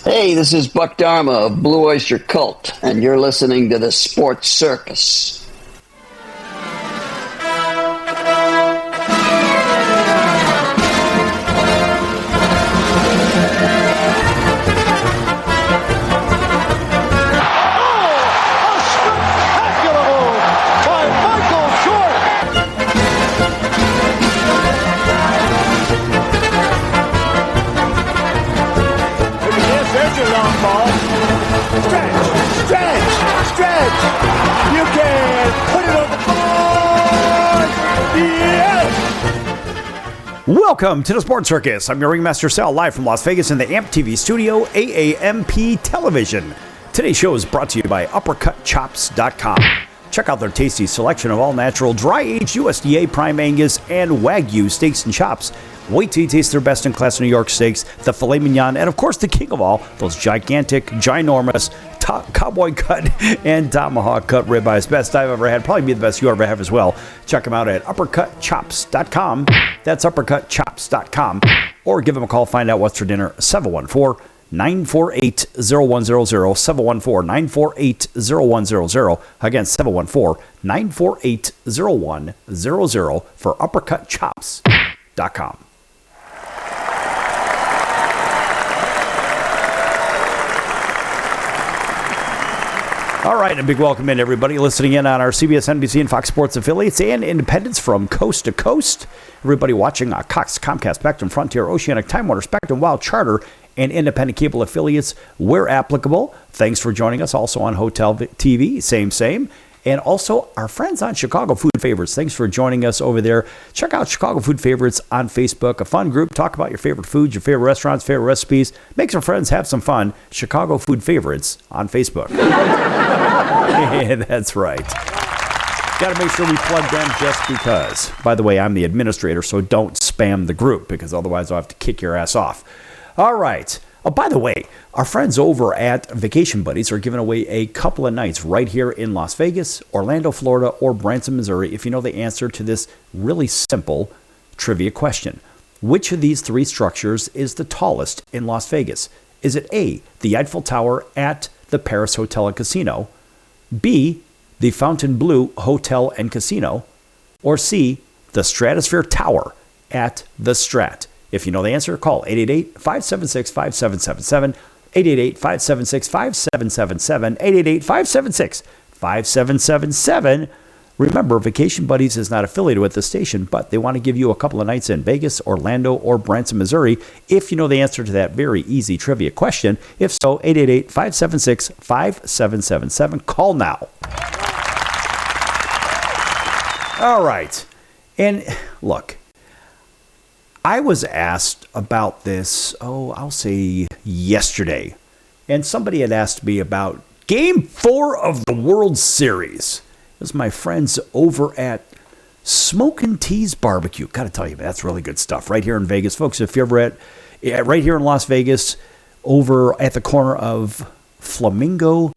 Hey, this is Buck Dharma of Blue Oyster Cult, and you're listening to the Sports Circus. Welcome to the Sports Circus. I'm your ringmaster Sal, live from Las Vegas in the AMP TV studio, AAMP Television. Today's show is brought to you by UppercutChops.com. Check out their tasty selection of all-natural, dry-aged USDA Prime Angus and Wagyu steaks and chops. Wait till you taste their best-in-class New York steaks, the filet mignon, and of course the king of all, those gigantic, ginormous, cowboy cut and tomahawk cut ribeyes. Best I've ever had. Probably be the best you ever have as well. Check them out at UppercutChops.com. That's UppercutChops.com. Or give them a call. Find out what's for dinner. 714-948-0100. 714-948-0100. Again, 714-948-0100 for UppercutChops.com. All right, a big welcome in, everybody listening in on our CBS, NBC, and Fox Sports affiliates and independents from coast to coast. Everybody watching Cox, Comcast, Spectrum, Frontier, Oceanic, Time Warner, Spectrum, Wild, Charter, and independent cable affiliates where applicable. Thanks for joining us. Also on Hotel TV, same. And also our friends on Chicago Food Favorites. Thanks for joining us over there. Check out Chicago Food Favorites on Facebook. A fun group. Talk about your favorite foods, your favorite restaurants, favorite recipes. Make some friends, have some fun. Chicago Food Favorites on Facebook. Yeah, that's right. Got to make sure we plug them just because. By the way, I'm the administrator, so don't spam the group because otherwise I'll have to kick your ass off. All right. Oh, by the way, our friends over at Vacation Buddies are giving away a couple of nights right here in Las Vegas, Orlando, Florida, or Branson, Missouri, if you know the answer to this really simple trivia question. Which of these three structures is the tallest in Las Vegas? Is it A, the Eiffel Tower at the Paris Hotel and Casino, B, the Fontainebleau Hotel and Casino, or C, the Stratosphere Tower at the Strat? If you know the answer, call 888-576-5777, 888-576-5777, 888-576-5777. Remember, Vacation Buddies is not affiliated with the station, but they want to give you a couple of nights in Vegas, Orlando, or Branson, Missouri, if you know the answer to that very easy trivia question. If so, 888-576-5777. Call now. All right. And look, I was asked about this, I'll say yesterday. And somebody had asked me about Game 4 of the World Series. It was my friends over at Smokin' Teas Barbecue. Got to tell you, that's really good stuff right here in Vegas. Folks, if you're ever right here in Las Vegas, over at the corner of Flamingo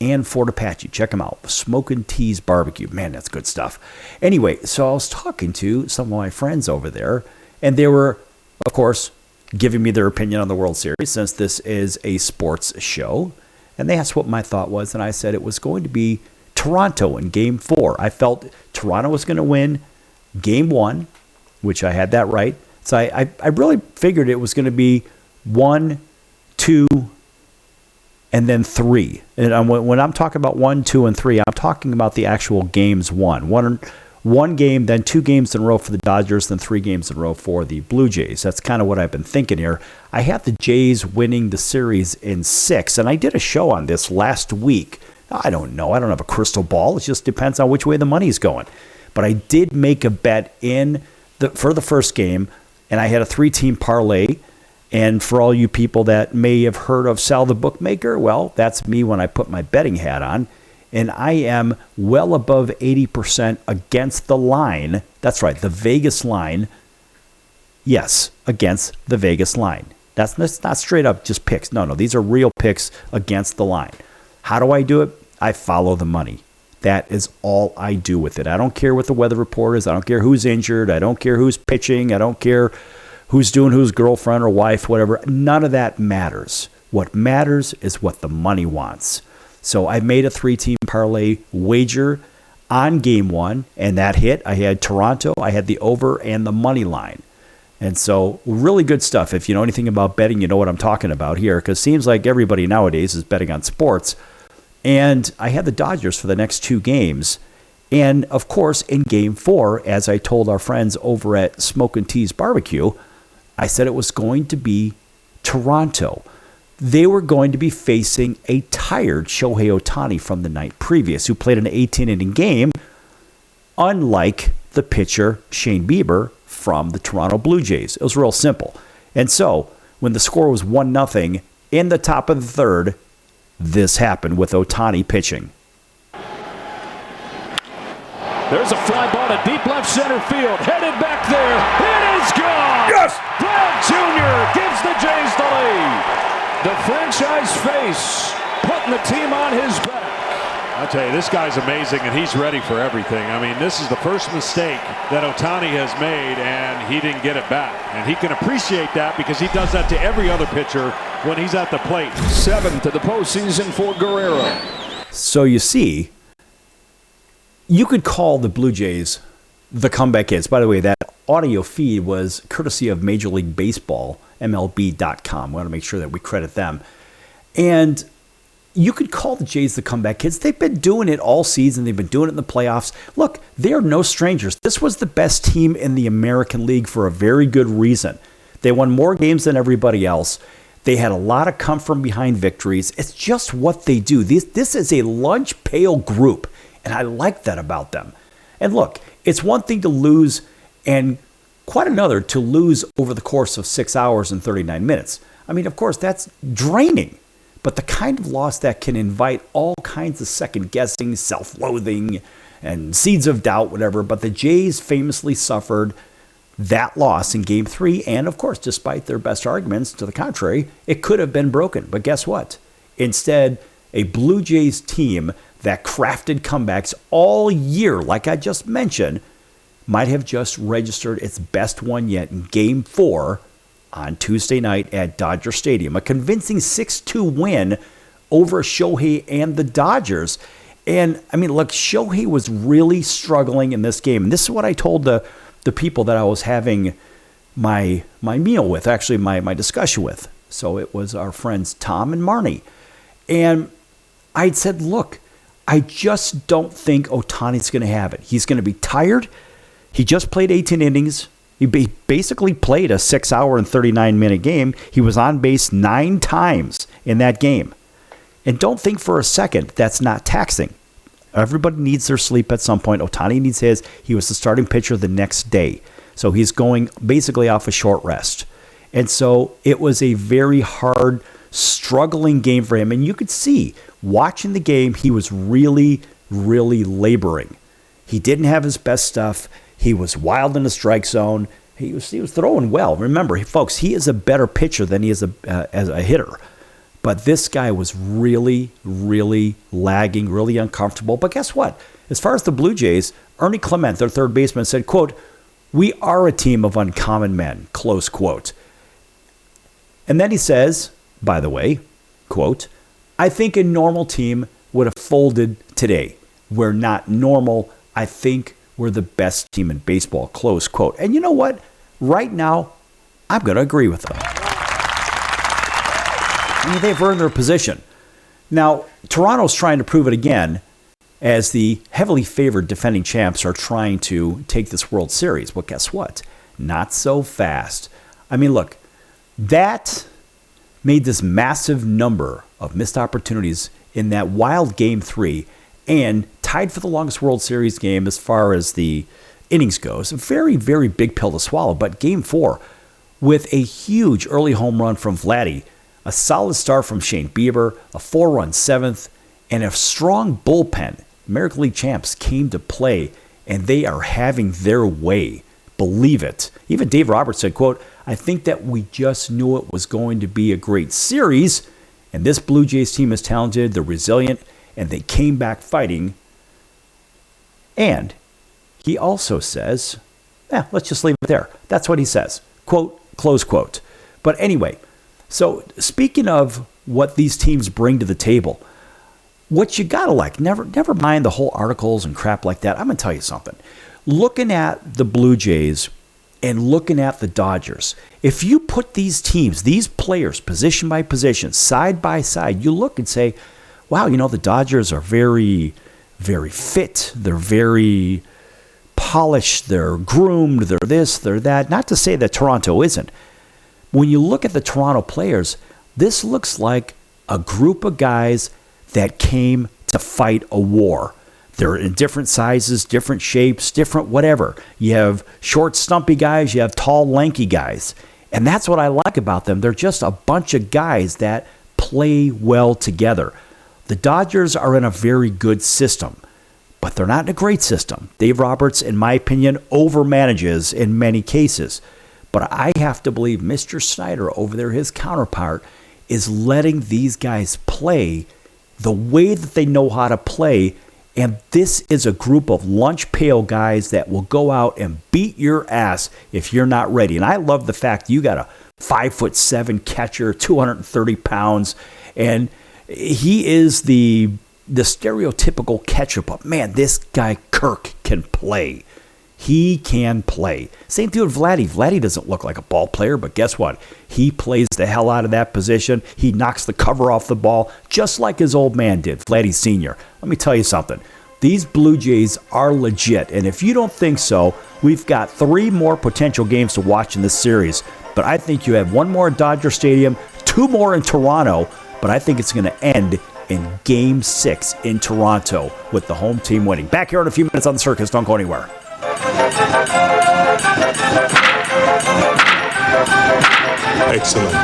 and Fort Apache. Check them out. Smokin' Teas Barbecue. Man, that's good stuff. Anyway, so I was talking to some of my friends over there, and they were, of course, giving me their opinion on the World Series since this is a sports show. And they asked what my thought was, and I said it was going to be Toronto in Game 4. I felt Toronto was going to win Game 1, which I had that right. So I really figured it was going to be 1, 2, and then 3. And when I'm talking about 1, 2, and 3, I'm talking about the actual games won. One game, then 2 games in a row for the Dodgers, then 3 games in a row for the Blue Jays. That's kind of what I've been thinking here. I had the Jays winning the series in 6, and I did a show on this last week. I don't know. I don't have a crystal ball. It just depends on which way the money's going. But I did make a bet for the first game, and I had a 3-team parlay. And for all you people that may have heard of Sal the Bookmaker, well, that's me when I put my betting hat on. And I am well above 80% against the line. That's right, the Vegas line. Yes, against the Vegas line. That's not straight up just picks. No, these are real picks against the line. How do I do it? I follow the money. That is all I do with it. I don't care what the weather report is. I don't care who's injured. I don't care who's pitching. I don't care who's doing whose girlfriend or wife, whatever. None of that matters. What matters is what the money wants. So I made a 3-team parlay wager on game 1, and that hit. I had Toronto, I had the over and the money line. And so really good stuff. If you know anything about betting, you know what I'm talking about here, because it seems like everybody nowadays is betting on sports. And I had the Dodgers for the next 2 games. And of course, in game 4, as I told our friends over at Smoke and Teas Barbecue, I said it was going to be Toronto. They were going to be facing a tired Shohei Ohtani from the night previous, who played an 18-inning game, unlike the pitcher Shane Bieber from the Toronto Blue Jays. It was real simple. And so, when the score was 1-0 in the top of the third, this happened with Ohtani pitching. There's a fly ball to deep left center field. Headed back there. It is gone! Yes! Vlad Jr. gives the Jays the lead. The franchise face putting the team on his back. I tell you, this guy's amazing, and he's ready for everything. I mean, this is the first mistake that Ohtani has made, and he didn't get it back. And he can appreciate that because he does that to every other pitcher when he's at the plate. 7th to the postseason for Guerrero. So you see, you could call the Blue Jays the comeback kids. By the way, that audio feed was courtesy of Major League Baseball, MLB.com. We want to make sure that we credit them. And you could call the Jays the comeback kids. They've been doing it all season. They've been doing it in the playoffs. Look, they are no strangers. This was the best team in the American League for a very good reason. They won more games than everybody else. They had a lot of come from behind victories. It's just what they do. This is a lunch pail group, and I like that about them. And look, it's one thing to lose and quite another to lose over the course of 6 hours and 39 minutes. I mean, of course, that's draining. But the kind of loss that can invite all kinds of second-guessing, self-loathing, and seeds of doubt, whatever. But the Jays famously suffered that loss in Game 3. And, of course, despite their best arguments to the contrary, it could have been broken. But guess what? Instead, a Blue Jays team that crafted comebacks all year, like I just mentioned, might have just registered its best one yet in Game 4 on Tuesday night at Dodger Stadium. A convincing 6-2 win over Shohei and the Dodgers. And, I mean, look, Shohei was really struggling in this game. And this is what I told the people that I was having my meal with, actually my discussion with. So it was our friends Tom and Marnie. And I'd said, look, I just don't think Ohtani's going to have it. He's going to be tired. He just played 18 innings. He basically played a 6 hour and 39-minute game. He was on base 9 times in that game. And don't think for a second that's not taxing. Everybody needs their sleep at some point. Ohtani needs his. He was the starting pitcher the next day. So he's going basically off a short rest. And so it was a very hard, struggling game for him. And you could see, watching the game, he was really, really laboring. He didn't have his best stuff. He was wild in the strike zone. He was throwing well. Remember, folks, he is a better pitcher than he is as a hitter. But this guy was really, really lagging, really uncomfortable. But guess what? As far as the Blue Jays, Ernie Clement, their third baseman, said, quote, "We are a team of uncommon men," close quote. And then he says, by the way, quote, "I think a normal team would have folded today. We're not normal. I think we're the best team in baseball," close quote. And you know what? Right now, I'm going to agree with them. I mean, they've earned their position. Now, Toronto's trying to prove it again as the heavily favored defending champs are trying to take this World Series. Well, guess what? Not so fast. I mean, look, that made this massive number of missed opportunities in that wild Game 3 and tied for the longest World Series game as far as the innings goes. A very, very big pill to swallow. But Game 4, with a huge early home run from Vladdy, a solid start from Shane Bieber, a 4-run seventh, and a strong bullpen, American League champs came to play, and they are having their way. Believe it. Even Dave Roberts said, quote, "I think that we just knew it was going to be a great series, and this Blue Jays team is talented, they're resilient, and they came back fighting." And he also says, let's just leave it there. That's what he says. Quote, close quote. But anyway, so speaking of what these teams bring to the table. What you got to like, never mind the whole articles and crap like that. I'm going to tell you something. Looking at the Blue Jays and looking at the Dodgers, if you put these teams, these players, position by position, side by side, you look and say, wow, the Dodgers are very, very fit. They're very polished. They're groomed. They're this, they're that. Not to say that Toronto isn't. When you look at the Toronto players, this looks like a group of guys that came to fight a war. They're in different sizes, different shapes, different whatever. You have short, stumpy guys. You have tall, lanky guys. And that's what I like about them. They're just a bunch of guys that play well together. The Dodgers are in a very good system, but they're not in a great system. Dave Roberts, in my opinion, overmanages in many cases. But I have to believe Mr. Snyder over there, his counterpart, is letting these guys play the way that they know how to play. And this is a group of lunch pail guys that will go out and beat your ass if you're not ready. And I love the fact you got a 5'7" catcher, 230 pounds, and he is the stereotypical catcher. But man, this guy Kirk can play. He can play. Same thing with Vladdy. Vladdy doesn't look like a ball player, but guess what? He plays the hell out of that position. He knocks the cover off the ball, just like his old man did, Vladdy Sr. Let me tell you something. These Blue Jays are legit, and if you don't think so, we've got 3 more potential games to watch in this series. But I think you have 1 more at Dodger Stadium, 2 more in Toronto, but I think it's going to end in Game 6 in Toronto with the home team winning. Back here in a few minutes on The Circus. Don't go anywhere. Excellent.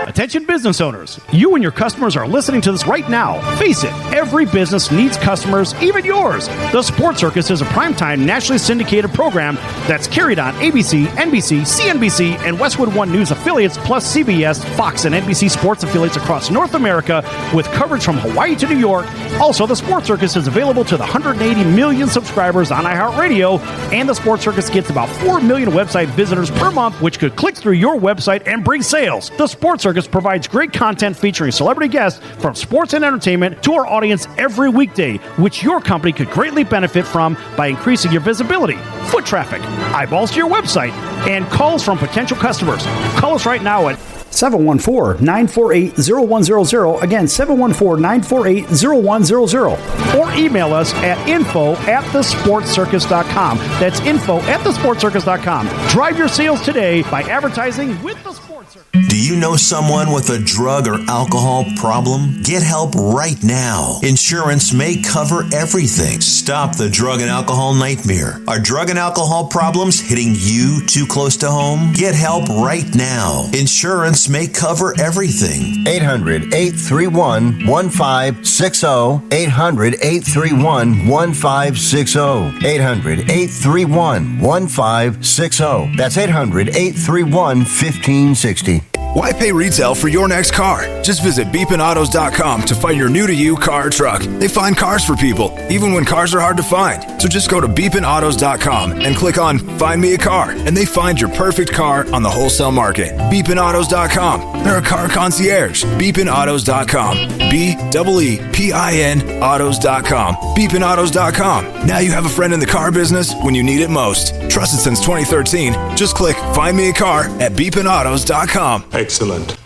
Attention business owners, you and your customers are listening to this right now. Face it, every business needs customers, even yours. The Sports Circus is a primetime nationally syndicated program that's carried on ABC, NBC, CNBC, and Westwood One News affiliates, plus CBS, Fox, and NBC sports affiliates across North America, with coverage from Hawaii to New York. Also, the Sports Circus is available to the 180 million subscribers on iHeartRadio, and the Sports Circus gets about 4 million website visitors per month, which could click through your website and bring sales. The Sports Circus provides great content featuring celebrity guests from sports and entertainment to our audience every weekday, which your company could greatly benefit from by increasing your visibility, foot traffic, eyeballs to your website, and calls from potential customers. Call us right now at 714-948-0100. Again, 714-948-0100. Or email us at info@thesportscircus.com. That's info@thesportscircus.com. Drive your sales today by advertising with the Sports Circus. Do you know someone with a drug or alcohol problem? Get help right now. Insurance may cover everything. Stop the drug and alcohol nightmare. Are drug and alcohol problems hitting you too close to home? Get help right now. Insurance may cover everything. 800-831-1560. 800-831-1560. 800-831-1560. That's 800-831-1560. Why pay retail for your next car? Just visit beepinautos.com to find your new-to-you car or truck. They find cars for people, even when cars are hard to find. So just go to beepinautos.com and click on Find Me a Car, and they find your perfect car on the wholesale market. beepinautos.com. They're a car concierge. beepinautos.com. BEEPIN autos.com. beepinautos.com. Now you have a friend in the car business when you need it most. Trusted since 2013. Just click Find Me a Car at beepinautos.com. Excellent.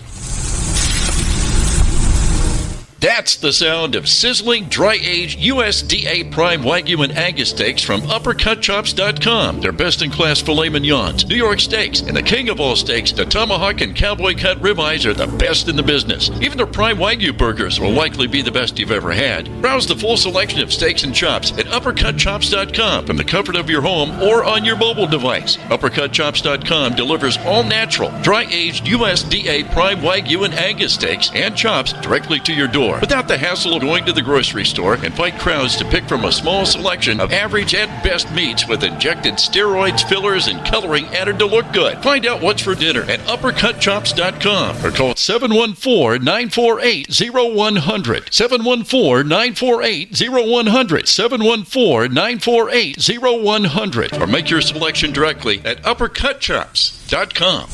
That's the sound of sizzling, dry-aged USDA Prime Wagyu and Angus steaks from UpperCutChops.com. Their best-in-class filet mignons, New York steaks, and the king of all steaks, the tomahawk and cowboy cut ribeyes are the best in the business. Even their Prime Wagyu burgers will likely be the best you've ever had. Browse the full selection of steaks and chops at UpperCutChops.com from the comfort of your home or on your mobile device. UpperCutChops.com delivers all-natural, dry-aged USDA Prime Wagyu and Angus steaks and chops directly to your door, without the hassle of going to the grocery store and fight crowds to pick from a small selection of average and best meats with injected steroids, fillers, and coloring added to look good. Find out what's for dinner at UpperCutChops.com or call 714-948-0100. 714-948-0100. 714-948-0100. Or make your selection directly at UpperCutChops.com.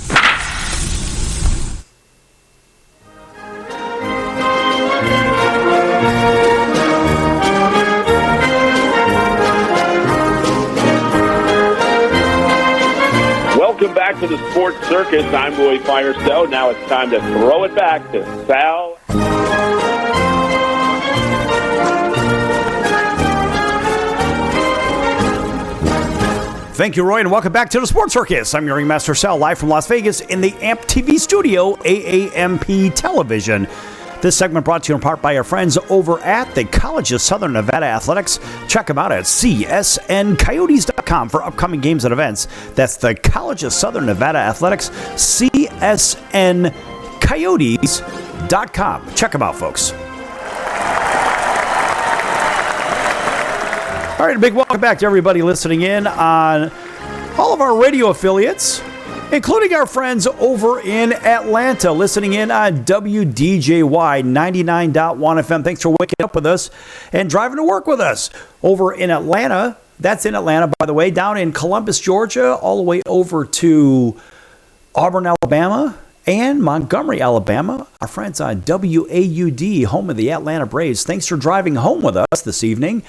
back to the Sports Circus. I'm Roy Firestone. Now it's time to throw it back to Sal. Thank you, Roy, and welcome back to the Sports Circus. I'm your ringmaster, Sal, live from Las Vegas in the AMP TV studio, AAMP Television. This segment brought to you in part by our friends over at the College of Southern Nevada Athletics. Check them out at csncoyotes.com for upcoming games and events. That's the College of Southern Nevada Athletics, csncoyotes.com. Check them out, folks. All right, a big welcome back to everybody listening in on all of our radio affiliates, including our friends over in Atlanta, listening in on WDJY 99.1 FM. Thanks for waking up with us and driving to work with us. Over in Atlanta, that's in Atlanta, by the way, down in Columbus, Georgia, all the way over to Auburn, Alabama, and Montgomery, Alabama. Our friends on WAUD, home of the Atlanta Braves. Thanks for driving home with us this evening.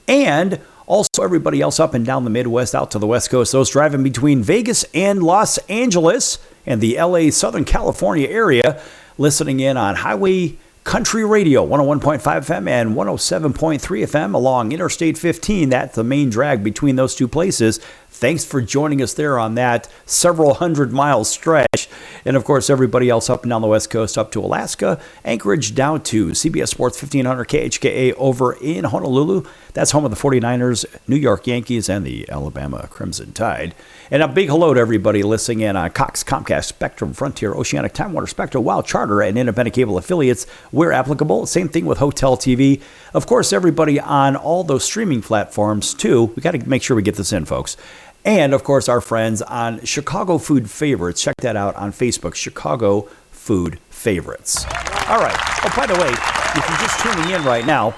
And also everybody else up and down the Midwest, out to the West Coast, those driving between Vegas and Los Angeles and the LA, Southern California area, listening in on Highway Country Radio, 101.5 FM and 107.3 FM along Interstate 15. That's the main drag between those two places. Thanks for joining us there on that several hundred-mile stretch. And, of course, everybody else up and down the West Coast, up to Alaska, Anchorage, down to CBS Sports 1500 KHKA over in Honolulu. That's home of the 49ers, New York Yankees, and the Alabama Crimson Tide. And a big hello to everybody listening in on Cox, Comcast, Spectrum, Frontier, Oceanic, Time Warner, Spectrum, Wild Charter, and independent cable affiliates where applicable. Same thing with Hotel TV. Of course, everybody on all those streaming platforms, too. We got to make sure we get this in, folks. And, of course, our friends on Chicago Food Favorites. Check that out on Facebook, Chicago Food Favorites. All right. Oh, by the way, if you're just tuning in right now,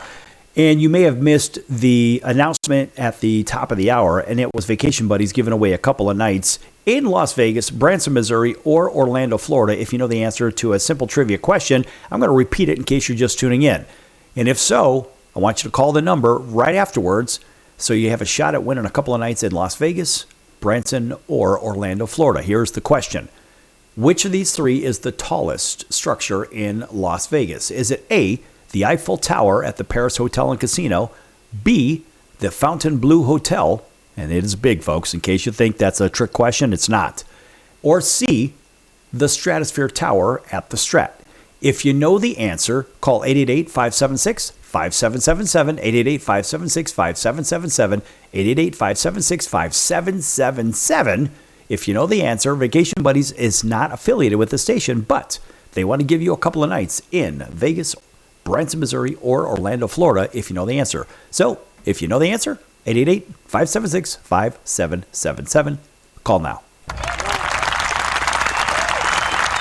and you may have missed the announcement at the top of the hour, and it was Vacation Buddies giving away a couple of nights in Las Vegas, Branson, Missouri, or Orlando, Florida. If you know the answer to a simple trivia question, I'm going to repeat it in case you're just tuning in. And if so, I want you to call the number right afterwards so you have a shot at winning a couple of nights in Las Vegas, Branson, or Orlando, Florida. Here's the question. Which of these three is the tallest structure in Las Vegas? Is it A, the Eiffel Tower at the Paris Hotel and Casino, B, the Fontainebleau Hotel, and it is big, folks, in case you think that's a trick question, it's not, or C, the Stratosphere Tower at the Strat? If you know the answer, call 888-576-5777, 888-576-5777, 888-576-5777. If you know the answer, Vacation Buddies is not affiliated with the station, but they want to give you a couple of nights in Vegas, Branson, Missouri, or Orlando, Florida, if you know the answer. So, if you know the answer, 888-576-5777. Call now.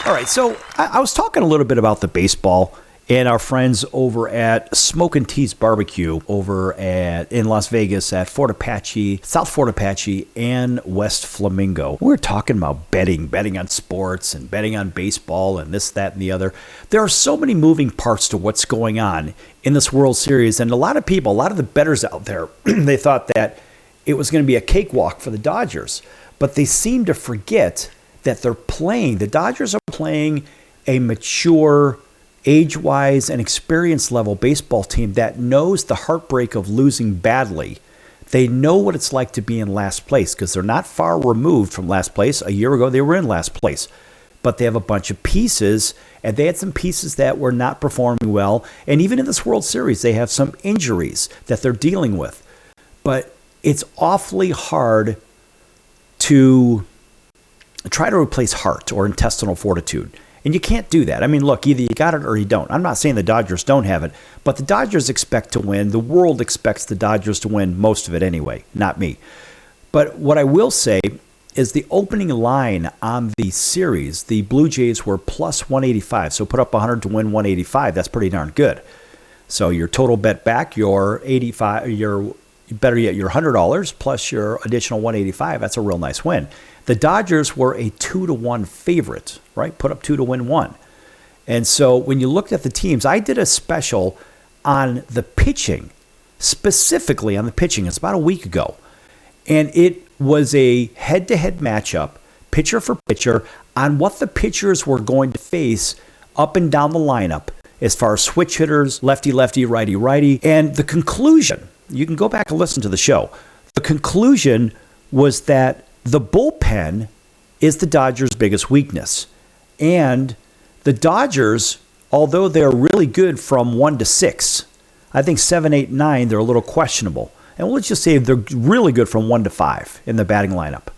All right, so I was talking a little bit about the baseball and our friends over at Smoke and Teas Barbecue over in Las Vegas at Fort Apache, South Fort Apache, and West Flamingo. We're talking about betting on sports and betting on baseball and this, that, and the other. There are so many moving parts to what's going on in this World Series, and a lot of people, a lot of the bettors out there, they thought that it was going to be a cakewalk for the Dodgers, but they seem to forget that the Dodgers are playing a mature, age-wise and experience level baseball team that knows the heartbreak of losing badly. They know what it's like to be in last place because they're not far removed from last place. A year ago, they were in last place. But they have a bunch of pieces, and they had some pieces that were not performing well. And even in this World Series, they have some injuries that they're dealing with. But it's awfully hard to try to replace heart or intestinal fortitude. And you can't do that. I mean, look, either you got it or you don't. I'm not saying the Dodgers don't have it, but the Dodgers expect to win. The world expects the Dodgers to win most of it anyway, not me. But what I will say is the opening line on the series, the Blue Jays were plus 185. So put up 100 to win 185. That's pretty darn good. So your total bet back, your 85, your better yet, your $100 plus your additional 185. That's a real nice win. The Dodgers were a 2-1 favorite, right? Put up 2 to win 1. And so when you looked at the teams, I did a special on the pitching, specifically on the pitching. It's about a week ago. And it was a head-to-head matchup pitcher for pitcher, on what the pitchers were going to face up and down the lineup as far as switch hitters, lefty, lefty, righty, righty. And the conclusion, you can go back and listen to the show. The conclusion was that the bullpen is the Dodgers' biggest weakness. And the Dodgers, although they're really good from 1 to 6, I think 7, 8, 9, they're a little questionable. And let's just say they're really good from 1 to 5 in the batting lineup,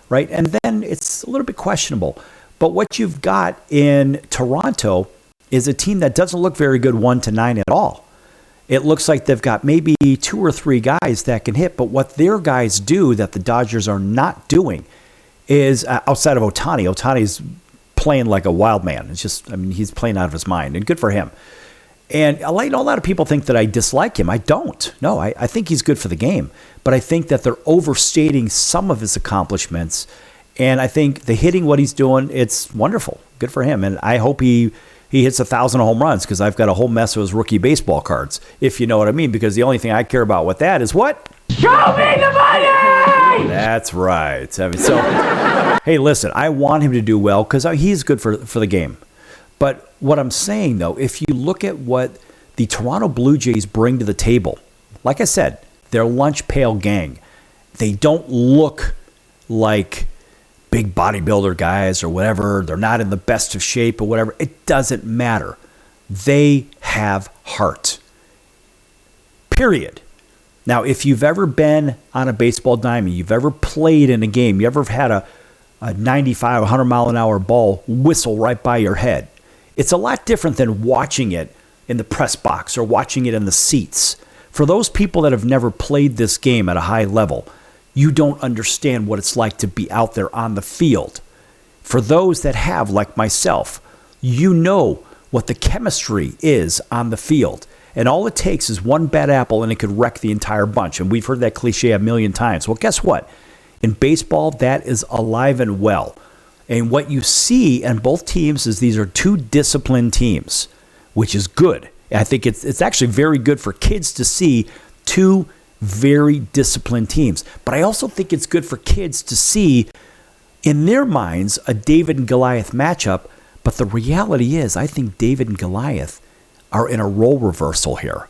right? And then it's a little bit questionable. But what you've got in Toronto is a team that doesn't look very good 1 to 9 at all. It looks like they've got maybe 2 or 3 guys that can hit, but what their guys do that the Dodgers are not doing is, outside of Ohtani's playing like a wild man. It's just, I mean, he's playing out of his mind, and good for him. And a lot of people think that I dislike him. I don't. No, I think he's good for the game, but I think that they're overstating some of his accomplishments, and I think the hitting, what he's doing, it's wonderful. Good for him, and I hope he hits 1,000 home runs, because I've got a whole mess of his rookie baseball cards, if you know what I mean, because the only thing I care about with that is what? Show me the money! That's right. I mean, so, hey, listen, I want him to do well because he's good for the game. But what I'm saying, though, if you look at what the Toronto Blue Jays bring to the table, like I said, they're lunch pail gang. They don't look like big bodybuilder guys or whatever. They're not in the best of shape or whatever. It doesn't matter. They have heart. Period. Now, if you've ever been on a baseball diamond, you've ever played in a game, you ever had a 95, 100 mile an hour ball whistle right by your head, it's a lot different than watching it in the press box or watching it in the seats. For those people that have never played this game at a high level, you don't understand what it's like to be out there on the field. For those that have, like myself, you know what the chemistry is on the field. And all it takes is one bad apple and it could wreck the entire bunch. And we've heard that cliche a million times. Well, guess what? In baseball, that is alive and well. And what you see in both teams is these are 2 disciplined teams, which is good. I think it's actually very good for kids to see 2 very disciplined teams. But I also think it's good for kids to see, in their minds, a David and Goliath matchup. But the reality is, I think David and Goliath are in a role reversal here.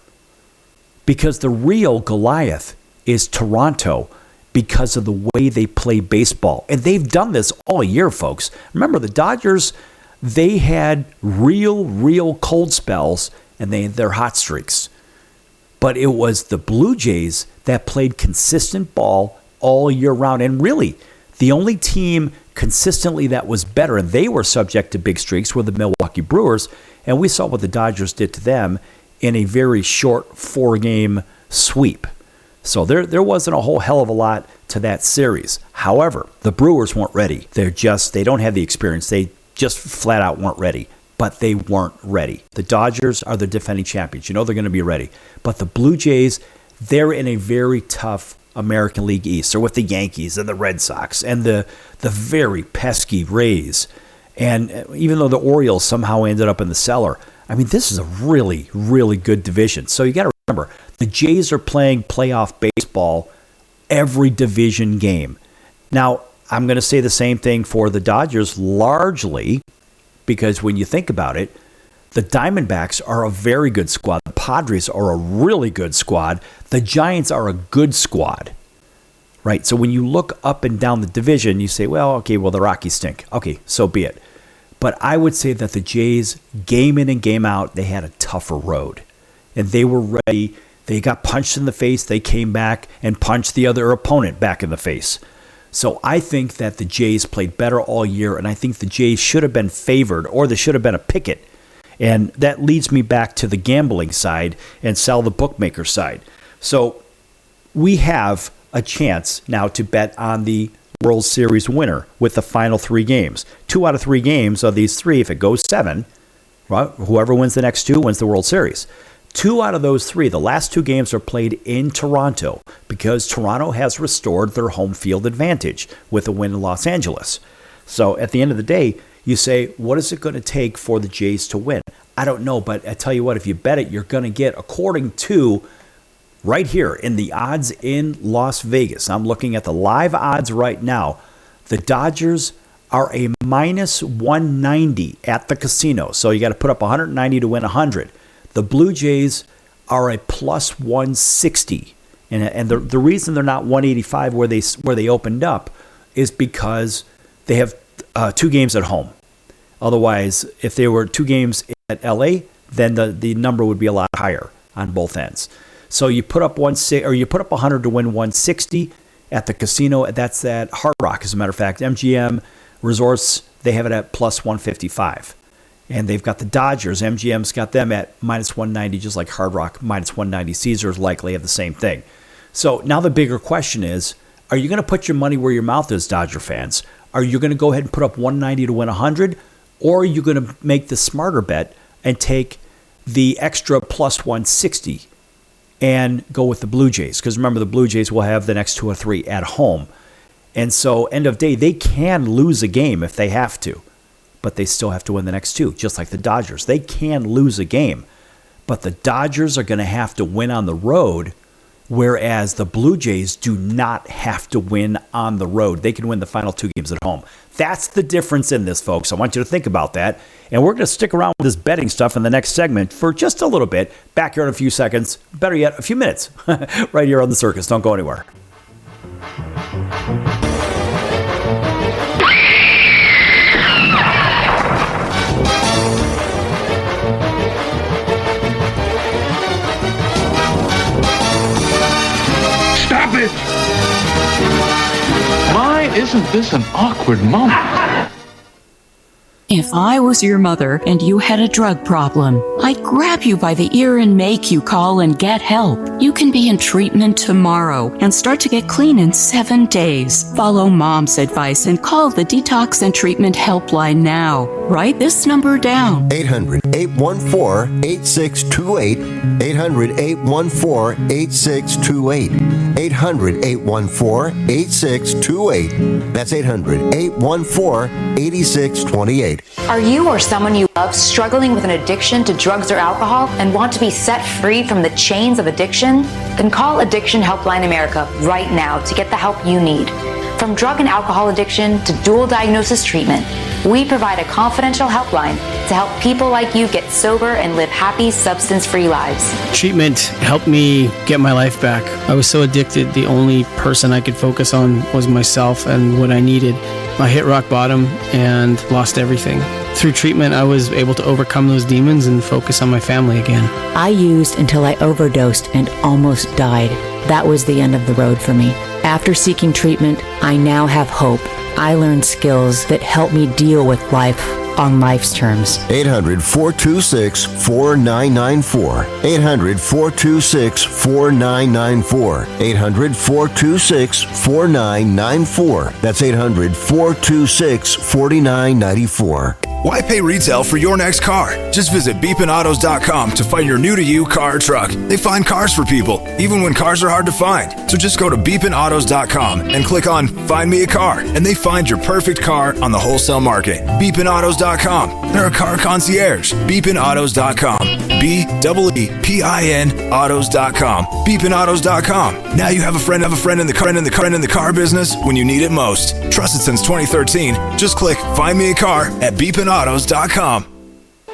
Because the real Goliath is Toronto, because of the way they play baseball. And they've done this all year, folks. Remember, the Dodgers, they had real cold spells, and they had their hot streaks. But it was the Blue Jays that played consistent ball all year round. And really, the only team consistently that was better, and they were subject to big streaks, were the Milwaukee Brewers. And we saw what the Dodgers did to them in a very short 4-game sweep. So there wasn't a whole hell of a lot to that series. However, the Brewers weren't ready. They don't have the experience. They just flat out weren't ready. But they weren't ready. The Dodgers are the defending champions. You know they're going to be ready. But the Blue Jays, they're in a very tough American League East. They're with the Yankees and the Red Sox and the very pesky Rays. And even though the Orioles somehow ended up in the cellar, I mean, this is a really, really good division. So you got to remember, the Jays are playing playoff baseball every division game. Now, I'm going to say the same thing for the Dodgers largely because when you think about it, the Diamondbacks are a very good squad. The Padres are a really good squad. The Giants are a good squad, right? So when you look up and down the division, you say, well, okay, well, the Rockies stink. Okay, so be it. But I would say that the Jays, game in and game out, they had a tougher road. And they were ready. They got punched in the face. They came back and punched the other opponent back in the face. So I think that the Jays played better all year, and I think the Jays should have been favored, or there should have been a picket. And that leads me back to the gambling side and Sal the bookmaker side. So we have a chance now to bet on the World Series winner with the final 3 games. 2 out of 3 games of these 3, if it goes 7, right, whoever wins the next 2 wins the World Series. 2 out of those 3, the last 2 games are played in Toronto because Toronto has restored their home field advantage with a win in Los Angeles. So at the end of the day, you say, what is it going to take for the Jays to win? I don't know, but I tell you what, if you bet it, you're going to get, according to right here in the odds in Las Vegas, I'm looking at the live odds right now, the Dodgers are a minus 190 at the casino. So you got to put up 190 to win 100. The Blue Jays are a plus 160. And the reason they're not 185 where they opened up is because they have 2 games at home. Otherwise, if they were 2 games at LA, then the number would be a lot higher on both ends. So you put up 100 to win 160 at the casino. That's at Hard Rock, as a matter of fact. MGM Resorts, they have it at plus 155. And they've got the Dodgers. MGM's got them at minus 190, just like Hard Rock, minus 190. Caesars likely have the same thing. So now the bigger question is, are you going to put your money where your mouth is, Dodger fans? Are you going to go ahead and put up 190 to win 100? Or are you going to make the smarter bet and take the extra plus 160 and go with the Blue Jays? Because remember, the Blue Jays will have the next 2 or 3 at home. And so, end of day, they can lose a game if they have to, but they still have to win the next 2, just like the Dodgers. They can lose a game, but the Dodgers are going to have to win on the road, whereas the Blue Jays do not have to win on the road. They can win the final 2 games at home. That's the difference in this, folks. I want you to think about that. And we're going to stick around with this betting stuff in the next segment for just a little bit. Back here in a few seconds. Better yet, a few minutes. Right here on The Circus. Don't go anywhere. Stop it! Why isn't this an awkward moment? If I was your mother and you had a drug problem, I'd grab you by the ear and make you call and get help. You can be in treatment tomorrow and start to get clean in 7 days. Follow Mom's advice and call the Detox and Treatment Helpline now. Write this number down. 800-814-8628. 800-814-8628. 800-814-8628. That's 800-814-8628. Are you or someone you love struggling with an addiction to drugs or alcohol and want to be set free from the chains of addiction? Then call Addiction Helpline America right now to get the help you need. From drug and alcohol addiction to dual diagnosis treatment, we provide a confidential helpline to help people like you get sober and live happy, substance-free lives. Treatment helped me get my life back. I was so addicted, the only person I could focus on was myself and what I needed. I hit rock bottom and lost everything. Through treatment, I was able to overcome those demons and focus on my family again. I used until I overdosed and almost died. That was the end of the road for me. After seeking treatment, I now have hope. I learned skills that help me deal with life on life's terms. 800-426-4994. 800-426-4994. 800-426-4994. That's 800-426-4994. Why pay retail for your next car? Just visit beepinautos.com to find your new-to-you car or truck. They find cars for people, even when cars are hard to find. So just go to beepinautos.com and click on Find Me a Car, and they find your perfect car on the wholesale market. beepinautos.com. They're a car concierge. beepinautos.com. BEEPIN autos.com. beepinautos.com. Now you have a friend in the car business when you need it most. Trusted since 2013. Just click Find Me a Car at beepinautos.com.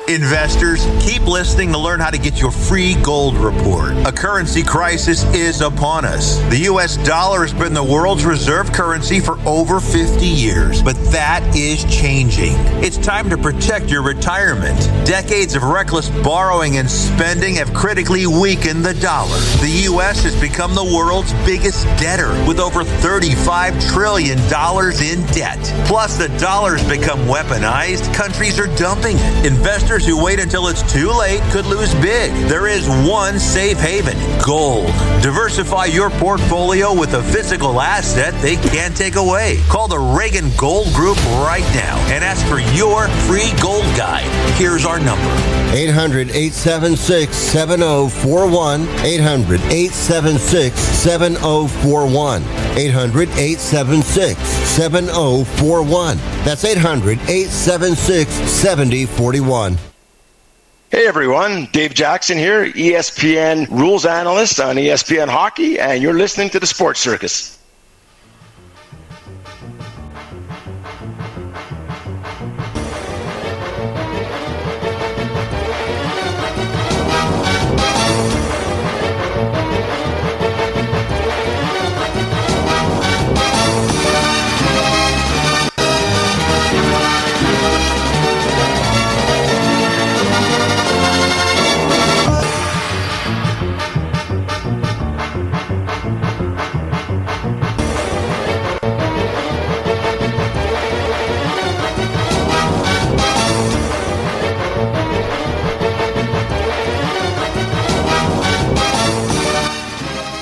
Investors, keep listening to learn how to get your free gold report. A currency crisis is upon us. The U.S. dollar has been the world's reserve currency for over 50 years, but that is changing. It's time to protect your retirement. Decades of reckless borrowing and spending have critically weakened the dollar. The U.S. has become the world's biggest debtor with over $35 trillion in debt. Plus, the dollar's become weaponized. Countries are dumping it. Investors who wait until it's too late could lose big. There is one safe haven: gold. Diversify your portfolio with a physical asset they can't take away. Call the Reagan Gold Group right now and ask for your free gold guide. Here's our number: 800-876-7041. 800-876-7041. 800-876-7041. That's 800-876-7041. Hey everyone, Dave Jackson here, ESPN rules analyst on ESPN Hockey, and you're listening to the Sports Circus.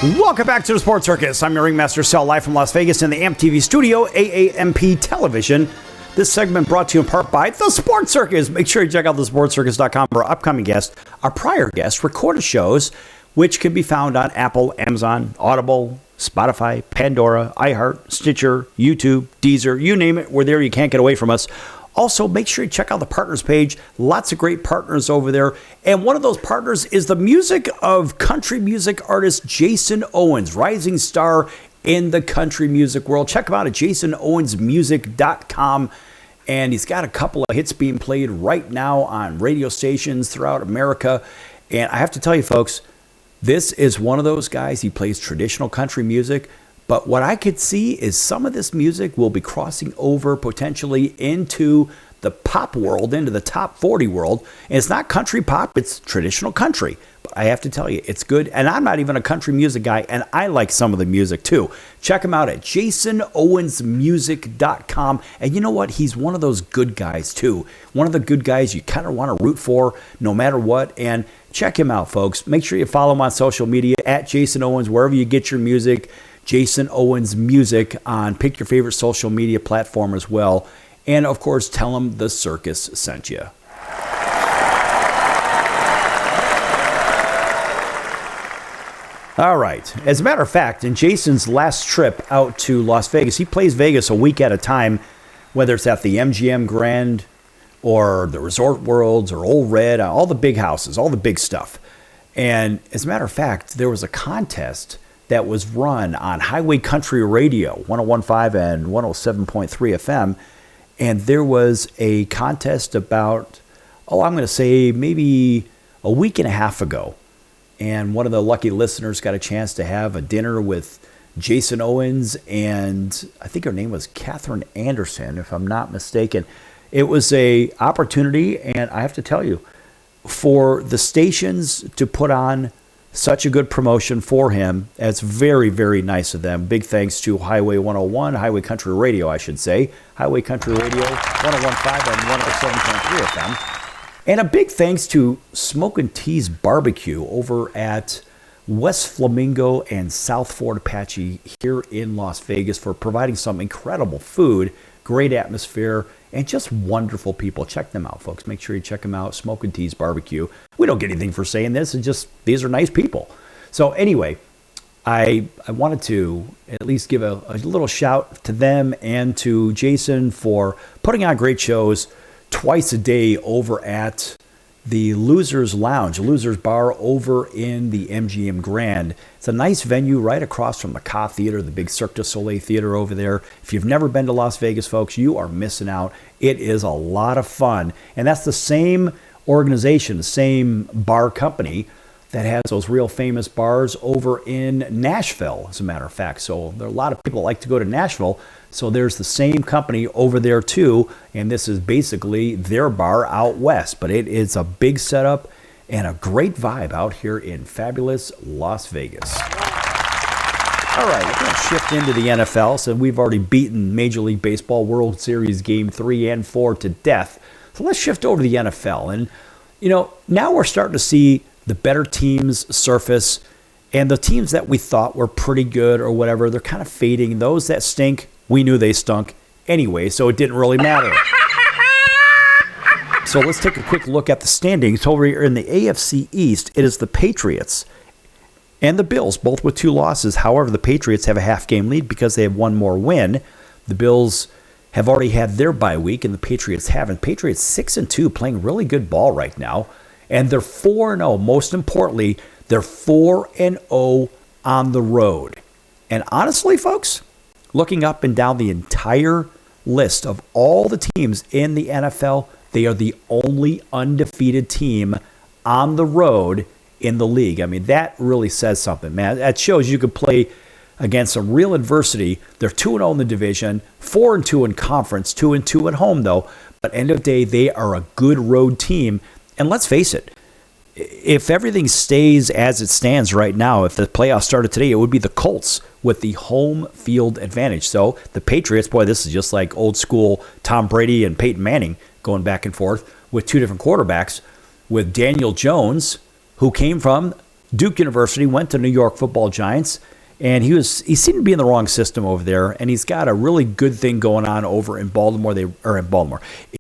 Welcome back to the Sports Circus. I'm your ringmaster, Sal, live from Las Vegas in the AMP TV studio, AAMP Television. This segment brought to you in part by the Sports Circus. Make sure you check out thesportscircus.com for our upcoming guests, our prior guests, recorded shows, which can be found on Apple, Amazon, Audible, Spotify, Pandora, iHeart, Stitcher, YouTube, Deezer, you name it. We're there. You can't get away from us. Also, make sure you check out the partners page. Lots of great partners over there. And one of those partners is the music of country music artist Jason Owens, rising star in the country music world. Check him out at jasonowensmusic.com. And he's got a couple of hits being played right now on radio stations throughout America. And I have to tell you, folks, this is one of those guys. He plays traditional country music. But what I could see is some of this music will be crossing over potentially into the pop world, into the top 40 world. And it's not country pop, it's traditional country. But I have to tell you, it's good. And I'm not even a country music guy, and I like some of the music too. Check him out at jasonowensmusic.com. And you know what? He's one of those good guys too. One of the good guys you kind of want to root for no matter what. And check him out, folks. Make sure you follow him on social media at Jason Owens, wherever you get your music. Jason Owens Music on pick your favorite social media platform as well. And of course, tell him the circus sent you. All right. As a matter of fact, in Jason's last trip out to Las Vegas, he plays Vegas a week at a time, whether it's at the MGM Grand or the Resort Worlds or Old Red, all the big houses, all the big stuff. And as a matter of fact, there was a contest that was run on Highway Country Radio, 101.5 and 107.3 FM. And there was a contest about, I'm going to say maybe a week and a half ago. And one of the lucky listeners got a chance to have a dinner with Jason Owens, and I think her name was Catherine Anderson, if I'm not mistaken. It was a opportunity, and I have to tell you, for the stations to put on such a good promotion for him. That's very, very nice of them. Big thanks to Highway 101, Highway Country Radio, I should say. Highway Country Radio, 101.5 and 107.3 FM. And a big thanks to Smokin' Tea's Barbecue over at West Flamingo and South Fort Apache here in Las Vegas for providing some incredible food, great atmosphere, and just wonderful people. Check them out, folks. Make sure you check them out. Smokin' Tea's Barbecue. We don't get anything for saying this. It's just, these are nice people. So anyway, I wanted to at least give a little shout to them and to Jason for putting on great shows twice a day over at the Losers Lounge, Losers Bar over in the MGM Grand. It's a nice venue right across from the Ka Theater, the big Cirque du Soleil theater over there. If you've never been to Las Vegas, folks, you are missing out. It is a lot of fun. And that's the same organization, the same bar company that has those real famous bars over in Nashville, as a matter of fact. So there are a lot of people that like to go to Nashville. So there's the same company over there too, and this is basically their bar out west. But it is a big setup and a great vibe out here in fabulous Las Vegas. All right, we're going to shift into the NFL. So we've already beaten Major League Baseball World Series Game 3 and 4 to death. So let's shift over to the NFL. And, now we're starting to see the better teams surface, and the teams that we thought were pretty good or whatever, they're kind of fading. Those that stink, we knew they stunk anyway, so it didn't really matter. So let's take a quick look at the standings. Over here in the AFC East, it is the Patriots and the Bills, both with 2 losses. However, the Patriots have a half-game lead because they have one more win. The Bills have already had their bye week, and the Patriots haven't. Patriots 6-2, playing really good ball right now. And they're 4-0. Most importantly, they're 4-0 on the road. And honestly, folks, looking up and down the entire list of all the teams in the NFL, they are the only undefeated team on the road in the league. I mean, that really says something, man. That shows you could play against some real adversity. They're 2-0 in the division, 4-2 in conference, 2-2 at home, though. But end of the day, they are a good road team. And let's face it, if everything stays as it stands right now, if the playoffs started today, it would be the Colts with the home field advantage. So the Patriots, boy, this is just like old school Tom Brady and Peyton Manning going back and forth with 2 different quarterbacks, with Daniel Jones, who came from Duke University, went to New York Football Giants, and he seemed to be in the wrong system over there, and he's got a really good thing going on over in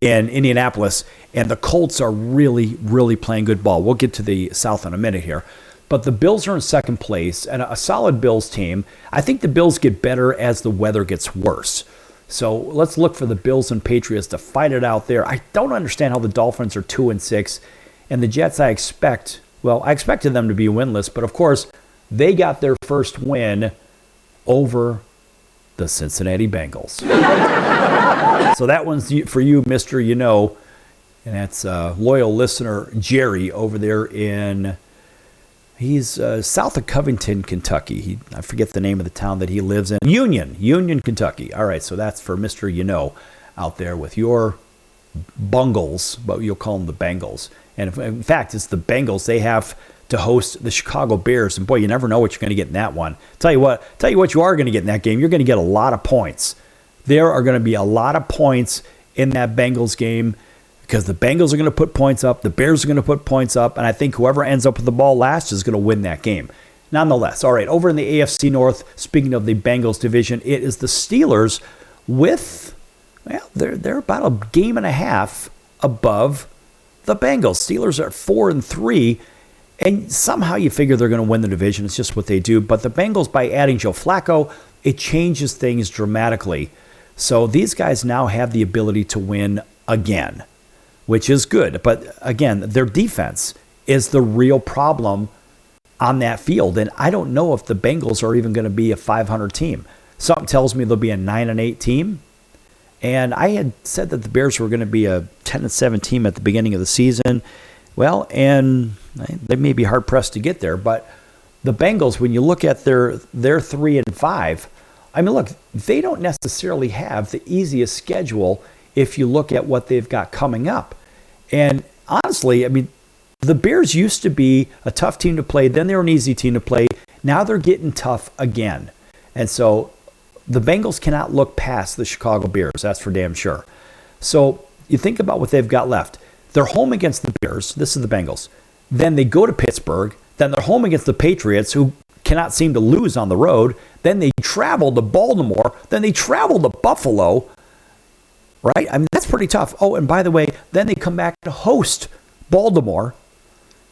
in Indianapolis, and the Colts are really, really playing good ball. We'll get to the South in a minute here. But the Bills are in second place, and a solid Bills team. I think the Bills get better as the weather gets worse. So let's look for the Bills and Patriots to fight it out there. I don't understand how the Dolphins are 2-6, and the Jets I expected them to be winless, but of course, they got their first win over the Cincinnati Bengals. So that one's for you, Mr. You Know, and that's loyal listener Jerry over there he's south of Covington, Kentucky. I forget the name of the town that he lives in. Union, Kentucky. All right, so that's for Mr. You Know out there with your Bungles, but you'll call them the Bengals. And in fact, it's the Bengals. They have to host the Chicago Bears, and boy, you never know what you're going to get in that one. Tell you what you are going to get in that game. You're going to get a lot of points. There are going to be a lot of points in that Bengals game because the Bengals are going to put points up, the Bears are going to put points up, and I think whoever ends up with the ball last is going to win that game. Nonetheless, all right, over in the AFC North, speaking of the Bengals division, it is the Steelers with, they're about a game and a half above the Bengals. Steelers are 4-3, and somehow you figure they're going to win the division. It's just what they do. But the Bengals, by adding Joe Flacco, it changes things dramatically. So these guys now have the ability to win again, which is good. But again, their defense is the real problem on that field. And I don't know if the Bengals are even going to be a 500 team. Something tells me they'll be a 9-8 team. And I had said that the Bears were going to be a 10-7 team at the beginning of the season. Well, and they may be hard-pressed to get there. But the Bengals, when you look at their 3-5, I mean, look, they don't necessarily have the easiest schedule if you look at what they've got coming up. And honestly, I mean, the Bears used to be a tough team to play. Then they were an easy team to play. Now they're getting tough again. And so the Bengals cannot look past the Chicago Bears. That's for damn sure. So you think about what they've got left. They're home against the Bears. This is the Bengals. Then they go to Pittsburgh. Then they're home against the Patriots, who cannot seem to lose on the road. Then they travel to Baltimore. Then they travel to Buffalo. Right? I mean, that's pretty tough. Oh, and by the way, then they come back to host Baltimore.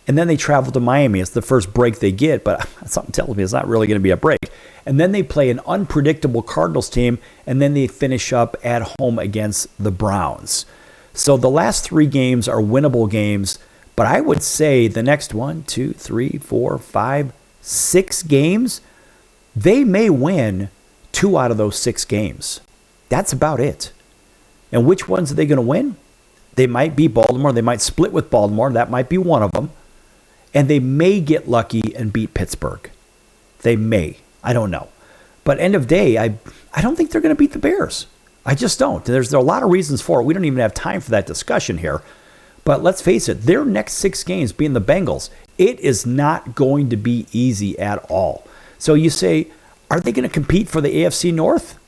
And then they travel to Miami. It's the first break they get, but something tells me it's not really going to be a break. And then they play an unpredictable Cardinals team, and then they finish up at home against the Browns. So the last 3 games are winnable games, but I would say the next 1, 2, 3, 4, 5, 6 games, they may win 2 out of those 6 games. That's about it. And which ones are they going to win? They might be Baltimore. They might split with Baltimore. That might be one of them. And they may get lucky and beat Pittsburgh. They may. I don't know. But end of day, I don't think they're going to beat the Bears. I just don't. There's a lot of reasons for it. We don't even have time for that discussion here. But let's face it, their next 6 games being the Bengals, it is not going to be easy at all. So you say, are they going to compete for the AFC North?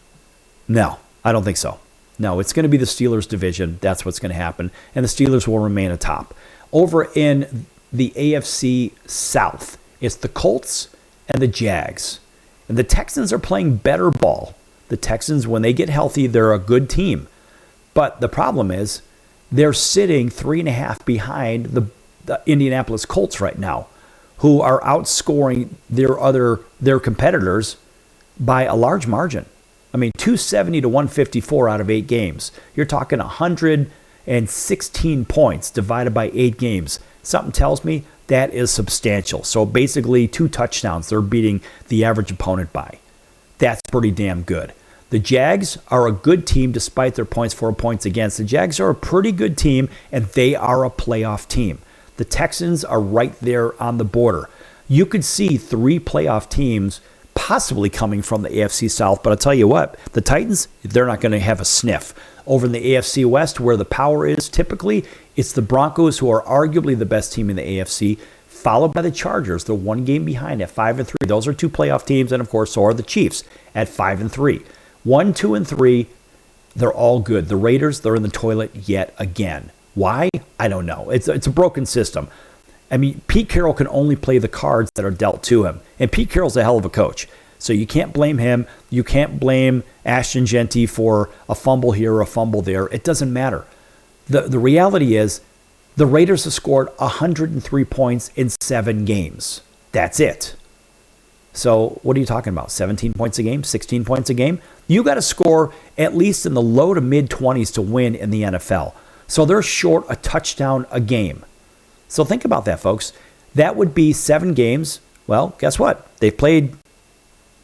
No, I don't think so. No, it's going to be the Steelers division. That's what's going to happen. And the Steelers will remain atop. Over in the AFC South, it's the Colts and the Jags. And the Texans are playing better ball. The Texans, when they get healthy, they're a good team. But the problem is they're sitting 3.5 behind the Indianapolis Colts right now, who are outscoring their competitors by a large margin. I mean, 270 to 154 out of 8 games. You're talking 116 points divided by 8 games. Something tells me that is substantial. So basically 2 touchdowns they're beating the average opponent by. That's pretty damn good. The Jags are a good team despite their points for points against. The Jags are a pretty good team, and they are a playoff team. The Texans are right there on the border. You could see 3 playoff teams possibly coming from the AFC South, but I'll tell you what, the Titans, they're not going to have a sniff. Over in the AFC West, where the power is typically, it's the Broncos, who are arguably the best team in the AFC, followed by the Chargers. They're 1 game behind at 5-3. Those are 2 playoff teams, and of course, so are the Chiefs at 5-3. 1, 2, and 3, they're all good. The Raiders, they're in the toilet yet again. Why? I don't know. It's a broken system. I mean, Pete Carroll can only play the cards that are dealt to him. And Pete Carroll's a hell of a coach. So you can't blame him. You can't blame Ashton Genty for a fumble here or a fumble there. It doesn't matter. The reality is the Raiders have scored 103 points in 7 games. That's it. So what are you talking about? 17 points a game? 16 points a game? You got to score at least in the low to mid-20s to win in the NFL. So they're short a touchdown a game. So think about that, folks. That would be 7 games. Well, guess what? They've played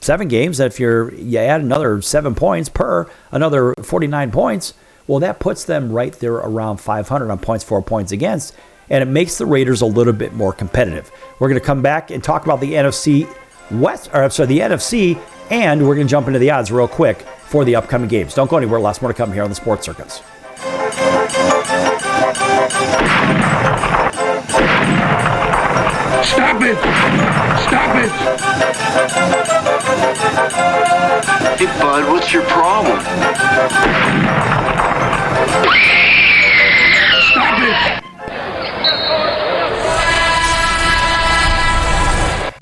7 games. If you add another 7 points per, another 49 points, well, that puts them right there around 500 on points for, points against, and it makes the Raiders a little bit more competitive. We're going to come back and talk about the NFC West, or sorry, the NFC, and we're going to jump into the odds real quick for the upcoming games. Don't go anywhere. Lots more to come here on the Sports Circus. Stop it! Stop it! Hey, bud, what's your problem? Stop it!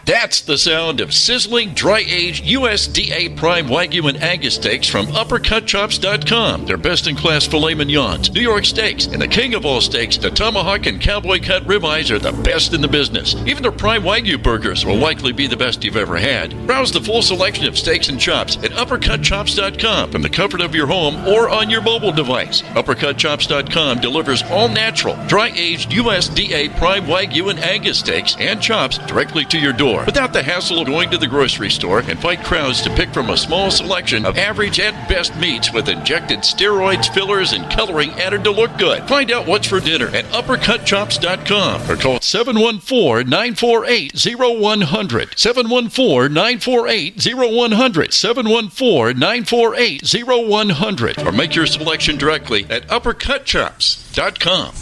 That's the sound of sizzling, dry-aged USDA Prime Wagyu and Angus steaks from UpperCutChops.com. Their best-in-class filet mignons, New York steaks, and the king of all steaks, the tomahawk and cowboy cut ribeyes are the best in the business. Even their Prime Wagyu burgers will likely be the best you've ever had. Browse the full selection of steaks and chops at UpperCutChops.com from the comfort of your home or on your mobile device. UpperCutChops.com delivers all-natural, dry-aged USDA Prime Wagyu and Angus steaks and chops directly to your door, without the hassle of going to the grocery store and fight crowds to pick from a small selection of average at best meats with injected steroids, fillers, and coloring added to look good. Find out what's for dinner at UpperCutChops.com or call 714-948-0100. 714-948-0100. 714-948-0100. Or make your selection directly at UpperCutChops.com.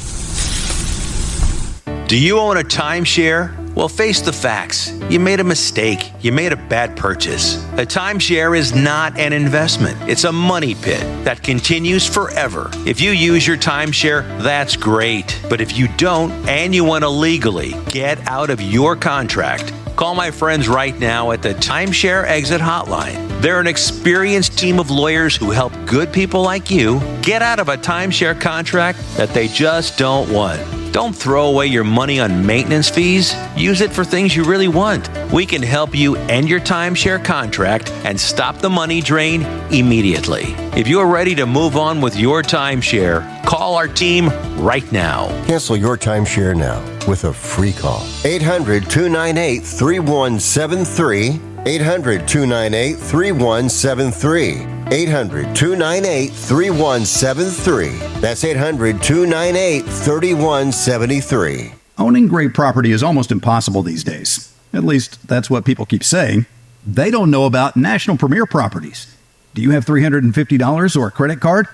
Do you own a timeshare? Well, face the facts. You made a mistake. You made a bad purchase. A timeshare is not an investment. It's a money pit that continues forever. If you use your timeshare, that's great. But if you don't and you want to legally get out of your contract, call my friends right now at the Timeshare Exit Hotline. They're an experienced team of lawyers who help good people like you get out of a timeshare contract that they just don't want. Don't throw away your money on maintenance fees. Use it for things you really want. We can help you end your timeshare contract and stop the money drain immediately. If you're ready to move on with your timeshare, call our team right now. Cancel your timeshare now with a free call. 800-298-3173. 800-298-3173. 800-298-3173. That's 800-298-3173. Owning great property is almost impossible these days. At least, that's what people keep saying. They don't know about National Premier Properties. Do you have $350 or a credit card?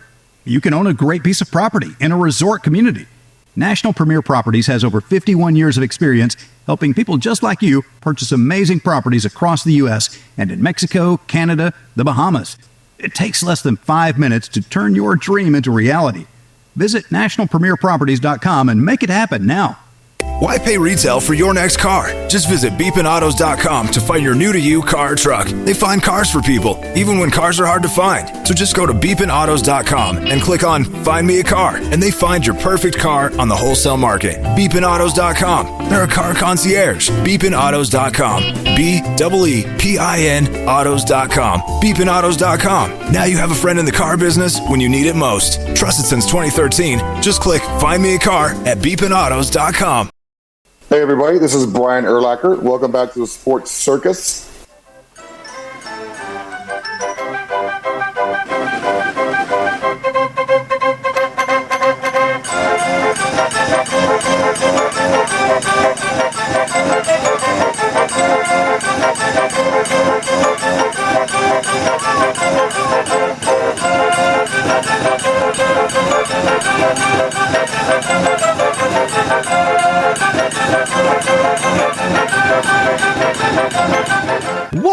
You can own a great piece of property in a resort community. National Premier Properties has over 51 years of experience helping people just like you purchase amazing properties across the U.S. and in Mexico, Canada, the Bahamas. It takes less than 5 minutes to turn your dream into reality. Visit nationalpremierproperties.com and make it happen now. Why pay retail for your next car? Just visit beepinautos.com to find your new-to-you car or truck. They find cars for people, even when cars are hard to find. So just go to beepinautos.com and click on Find Me a Car, and they find your perfect car on the wholesale market. Beepinautos.com. They're a car concierge. Beepinautos.com. BEEPIN autos.com. Beepinautos.com. Now you have a friend in the car business when you need it most. Trusted since 2013. Just click Find Me a Car at beepinautos.com. Hey everybody, this is Brian Urlacher. Welcome back to the Sports Circus.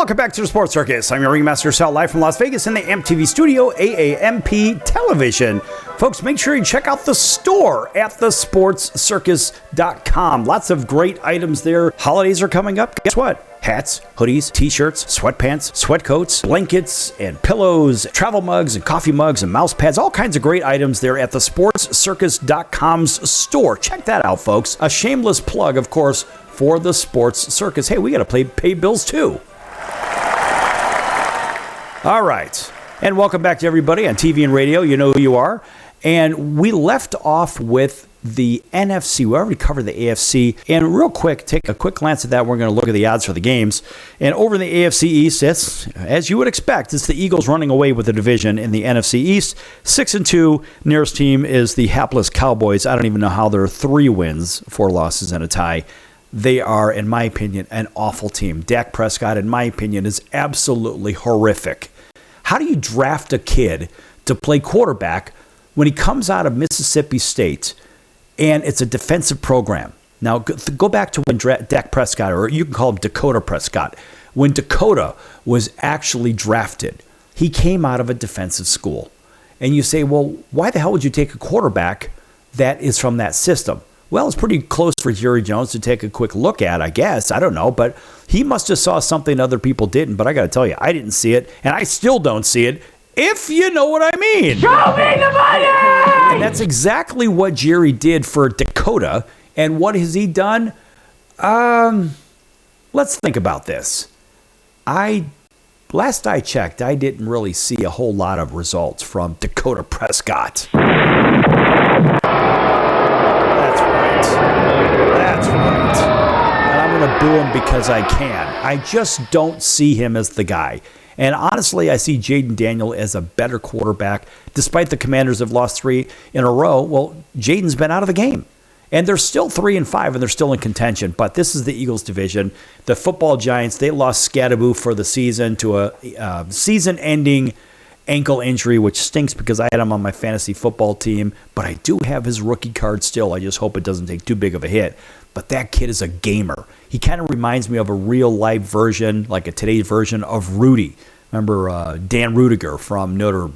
Welcome back to the Sports Circus. I'm your ringmaster, Sal, live from Las Vegas in the MTV studio, AAMP Television. Folks, make sure you check out the store at thesportscircus.com. Lots of great items there. Holidays are coming up. Guess what? Hats, hoodies, t-shirts, sweatpants, sweatcoats, blankets, and pillows, travel mugs, and coffee mugs, and mouse pads. All kinds of great items there at thesportscircus.com's store. Check that out, folks. A shameless plug, of course, for the Sports Circus. Hey, we got to pay bills, too. All right. And welcome back to everybody on TV and radio. You know who you are. And we left off with the NFC. We already covered the AFC. And real quick, take a quick glance at that. We're going to look at the odds for the games. And over in the AFC East, it's, as you would expect, it's the Eagles running away with the division in the NFC East. 6-2. Nearest team is the hapless Cowboys. I don't even know how they're 3 wins, 4 losses, and a tie. They are, in my opinion, an awful team. Dak Prescott, in my opinion, is absolutely horrific. How do you draft a kid to play quarterback when he comes out of Mississippi State and it's a defensive program? Now, go back to when Dak Prescott, or you can call him Dakota Prescott, when Dakota was actually drafted, he came out of a defensive school. And you say, well, why the hell would you take a quarterback that is from that system? Well, it's pretty close for Jerry Jones to take a quick look at, I guess. I don't know, but he must have saw something other people didn't. But I got to tell you, I didn't see it, and I still don't see it, if you know what I mean. Show me the money! And that's exactly what Jerry did for Dakota. And what has he done? Let's think about this. Last I checked, I didn't really see a whole lot of results from Dakota Prescott. That's right. And I'm going to boo him because I can. I just don't see him as the guy. And honestly, I see Jaden Daniel as a better quarterback. Despite the Commanders have lost 3 in a row, well, Jaden's been out of the game. And they're still 3-5, and they're still in contention. But this is the Eagles division. The football Giants, they lost Scadaboo for the season to a season-ending ankle injury, which stinks because I had him on my fantasy football team. But I do have his rookie card still. I just hope it doesn't take too big of a hit. But that kid is a gamer. He kind of reminds me of a real-life version, like a today's version of Rudy. Remember Dan Rudiger from Notre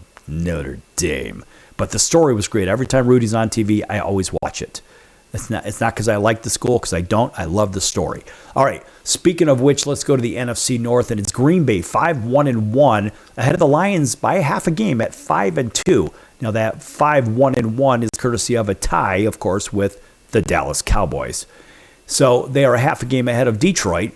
Dame. But the story was great. Every time Rudy's on TV, I always watch it. It's not because I like the school, because I don't. I love the story. All right, speaking of which, let's go to the NFC North, and it's Green Bay, 5-1-1, ahead of the Lions by a half a game at 5-2. Now, that 5-1-1 is courtesy of a tie, of course, with the Dallas Cowboys. So they are a half a game ahead of Detroit,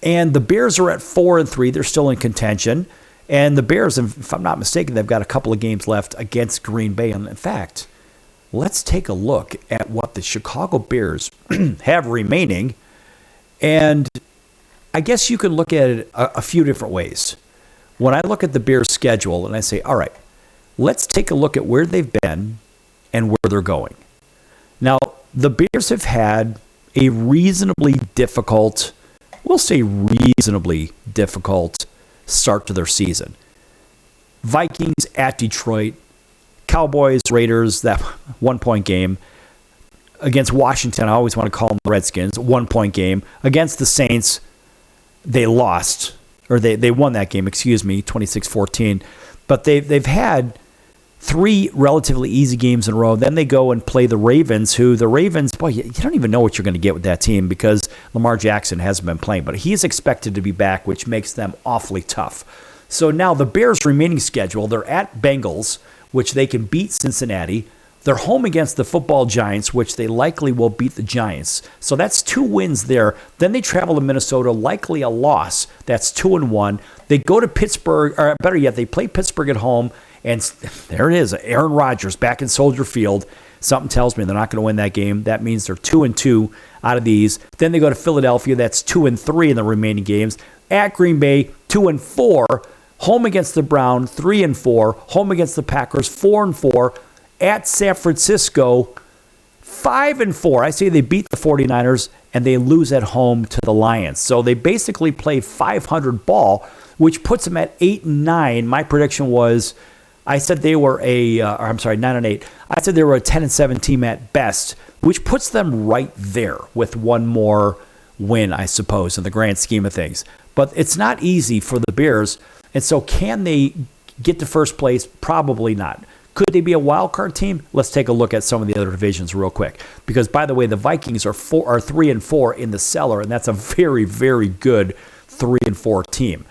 and the Bears are at 4-3. They're still in contention, and the Bears, if I'm not mistaken, they've got a couple of games left against Green Bay. And in fact, let's take a look at what the Chicago Bears have remaining. And I guess you can look at it a few different ways. When I look at the Bears' schedule and I say, all right, let's take a look at where they've been and where they're going. Now, the Bears have had a reasonably difficult start to their season. Vikings at Detroit, Cowboys, Raiders, that 1-point game. Against Washington, I always want to call them the Redskins, 1-point game. Against the Saints, they lost, or they won that game, 26-14. But they've had 3 relatively easy games in a row. Then they go and play the Ravens, boy, you don't even know what you're going to get with that team because Lamar Jackson hasn't been playing. But he is expected to be back, which makes them awfully tough. So now the Bears' remaining schedule, they're at Bengals, which they can beat Cincinnati. They're home against the football Giants, which they likely will beat the Giants. So that's 2 wins there. Then they travel to Minnesota, likely a loss. That's 2-1. They go to Pittsburgh, or better yet, they play Pittsburgh at home. And there it is, Aaron Rodgers back in Soldier Field. Something tells me they're not going to win that game. That means they're 2-2 out of these. Then they go to Philadelphia. That's 2-3 in the remaining games. At Green Bay, 2-4. Home against the Browns, 3-4. Home against the Packers, 4-4. At San Francisco, 5-4. I say they beat the 49ers and they lose at home to the Lions. So they basically play 500 ball, which puts them at 8-9. My prediction was, I said they were 9-8. I said they were a 10-7 team at best, which puts them right there with one more win, I suppose, in the grand scheme of things. But it's not easy for the Bears. And so can they get to first place? Probably not. Could they be a wild card team? Let's take a look at some of the other divisions real quick. Because, by the way, the Vikings are 3-4 in the cellar, and that's a very, very good 3-4 team.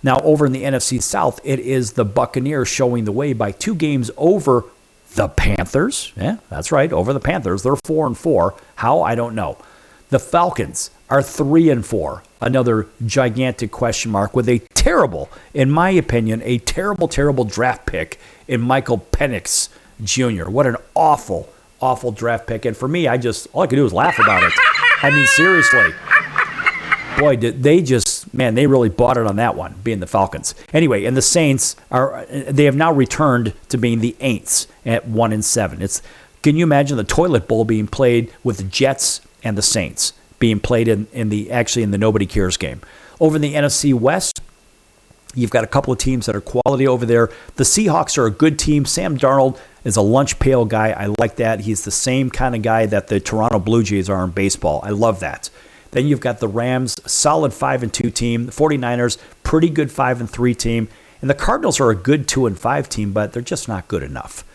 Now, over in the NFC South, it is the Buccaneers showing the way by 2 games over the Panthers. Yeah, that's right, over the Panthers. They're 4-4. How? I don't know. The Falcons are 3-4. Another gigantic question mark with a terrible, in my opinion, a terrible, terrible draft pick in Michael Penix Jr. What an awful, awful draft pick. And for me, all I could do was laugh about it. I mean, seriously. Boy, did they they really bought it on that one, being the Falcons. Anyway, and the Saints they have now returned to being the Aints at 1-7. Can you imagine the toilet bowl being played with the Jets and the Saints being played in the Nobody Cares game? Over in the NFC West, you've got a couple of teams that are quality over there. The Seahawks are a good team. Sam Darnold is a lunch pail guy. I like that. He's the same kind of guy that the Toronto Blue Jays are in baseball. I love that. Then you've got the Rams, solid 5-2 team. The 49ers, pretty good 5-3 team. And the Cardinals are a good 2-5 team, but they're just not good enough.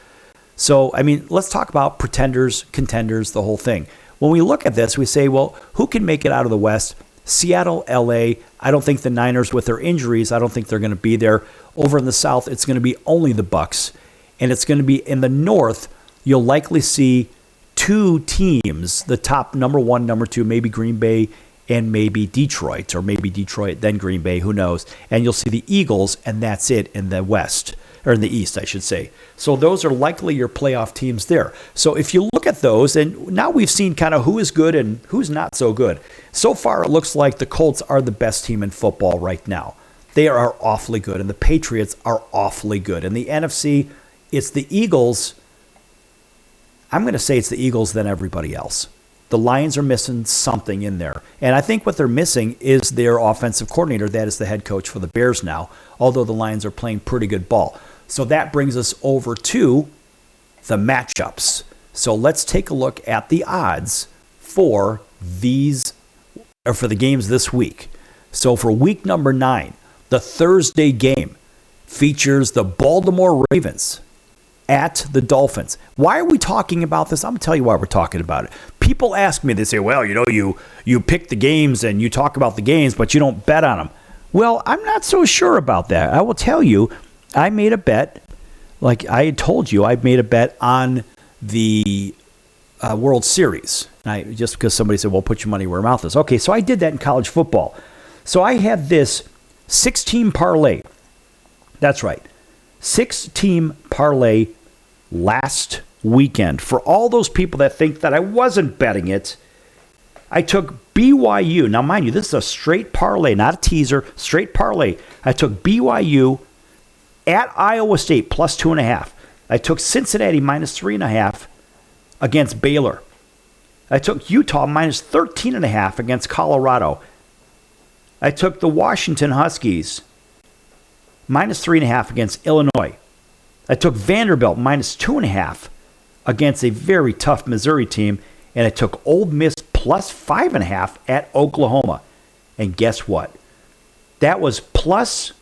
So, I mean, let's talk about pretenders, contenders, the whole thing. When we look at this, we say, well, who can make it out of the West? Seattle, LA. I don't think the Niners, with their injuries, I don't think they're going to be there. Over in the South, it's going to be only the Bucks. And it's going to be in the North, you'll likely see 2 teams, the top number 1, number 2, maybe Green Bay and maybe Detroit, or maybe Detroit, then Green Bay, who knows. And you'll see the Eagles, and that's it in the West, or in the East, I should say. So those are likely your playoff teams there. So if you look at those, and now we've seen kind of who is good and who's not so good. So far, it looks like the Colts are the best team in football right now. They are awfully good, and the Patriots are awfully good. In the NFC, it's the Eagles. I'm going to say it's the Eagles than everybody else. The Lions are missing something in there. And I think what they're missing is their offensive coordinator. That is the head coach for the Bears now, although the Lions are playing pretty good ball. So that brings us over to the matchups. So let's take a look at the odds for for the games this week. So for week number 9, the Thursday game features the Baltimore Ravens at the Dolphins. Why are we talking about this? I'm going to tell you why we're talking about it. People ask me, they say, well, you pick the games and you talk about the games, but you don't bet on them. Well, I'm not so sure about that. I will tell you, I made a bet, like I had told you, I made a bet on the World Series. Just because somebody said, well, put your money where your mouth is. Okay, so I did that in college football. So I had this 6-team parlay. That's right. 6-team parlay last weekend. For all those people that think that I wasn't betting it, I took BYU. Now, mind you, this is a straight parlay, not a teaser, straight parlay. I took BYU at Iowa State plus 2.5. I took Cincinnati minus 3.5 against Baylor. I took Utah minus 13.5 against Colorado. I took the Washington Huskies minus 3.5 against Illinois. I took Vanderbilt minus 2.5 against a very tough Missouri team. And I took Ole Miss plus 5.5 at Oklahoma. And guess what? That was plus